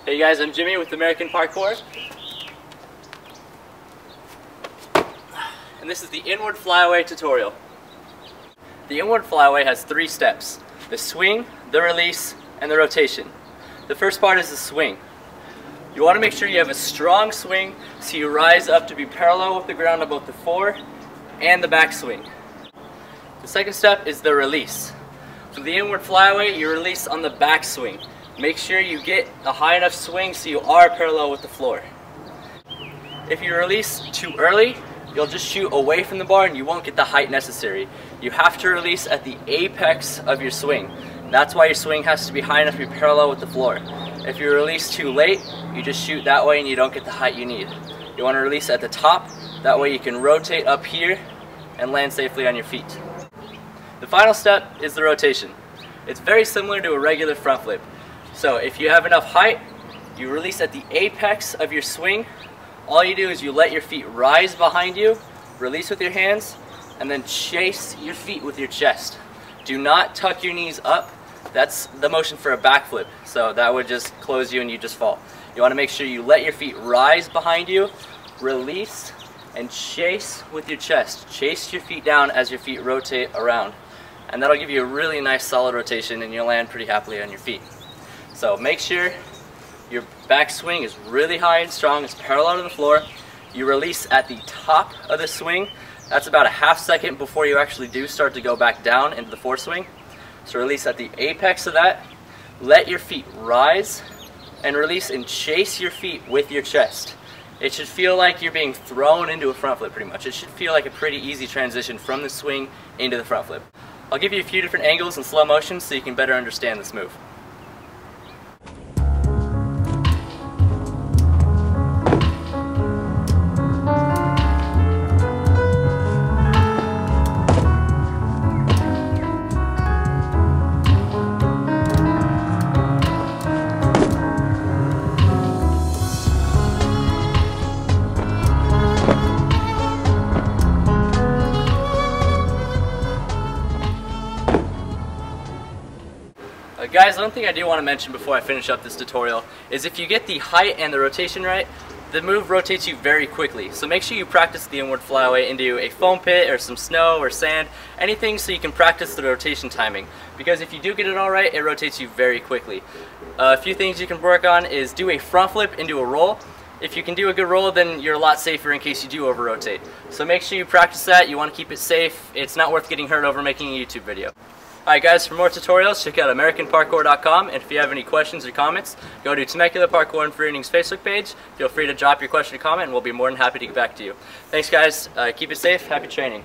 Hey guys, I'm Jimmy with American Parkour. And this is the inward flyaway tutorial. The inward flyaway has 3 steps: the swing, the release, and the rotation. The first part is the swing. You want to make sure you have a strong swing so you rise up to be parallel with the ground on both the fore and the back swing. The second step is the release. For the inward flyaway, you release on the back swing. Make sure you get a high enough swing so you are parallel with the floor. If you release too early, you'll just shoot away from the bar and you won't get the height necessary. You have to release at the apex of your swing. That's why your swing has to be high enough to be parallel with the floor. If you release too late, you just shoot that way and you don't get the height you need. You want to release at the top, that way you can rotate up here and land safely on your feet. The final step is the rotation. It's very similar to a regular front flip. So if you have enough height, you release at the apex of your swing. All you do is you let your feet rise behind you, release with your hands, and then chase your feet with your chest. Do not tuck your knees up. That's the motion for a backflip, so that would just close you and you just fall. You want to make sure you let your feet rise behind you, release, and chase with your chest. Chase your feet down as your feet rotate around. And that'll give you a really nice solid rotation and you'll land pretty happily on your feet. So make sure your back swing is really high and strong, it's parallel to the floor. You release at the top of the swing. That's about a half second before you actually do start to go back down into the foreswing. So release at the apex of that, let your feet rise, and release and chase your feet with your chest. It should feel like you're being thrown into a front flip pretty much. It should feel like a pretty easy transition from the swing into the front flip. I'll give you a few different angles in slow motion so you can better understand this move. Guys, one thing I do want to mention before I finish up this tutorial is if you get the height and the rotation right, the move rotates you very quickly. So make sure you practice the inward flyaway into a foam pit or some snow or sand, anything so you can practice the rotation timing. Because if you do get it all right, it rotates you very quickly. A few things you can work on is do a front flip into a roll. If you can do a good roll, then you're a lot safer in case you do over-rotate. So make sure you practice that. You want to keep it safe. It's not worth getting hurt over making a YouTube video. Alright guys, for more tutorials, check out AmericanParkour.com, and if you have any questions or comments, go to Temecula Parkour and Freerunning's Facebook page. Feel free to drop your question or comment, and we'll be more than happy to get back to you. Thanks guys, keep it safe, happy training.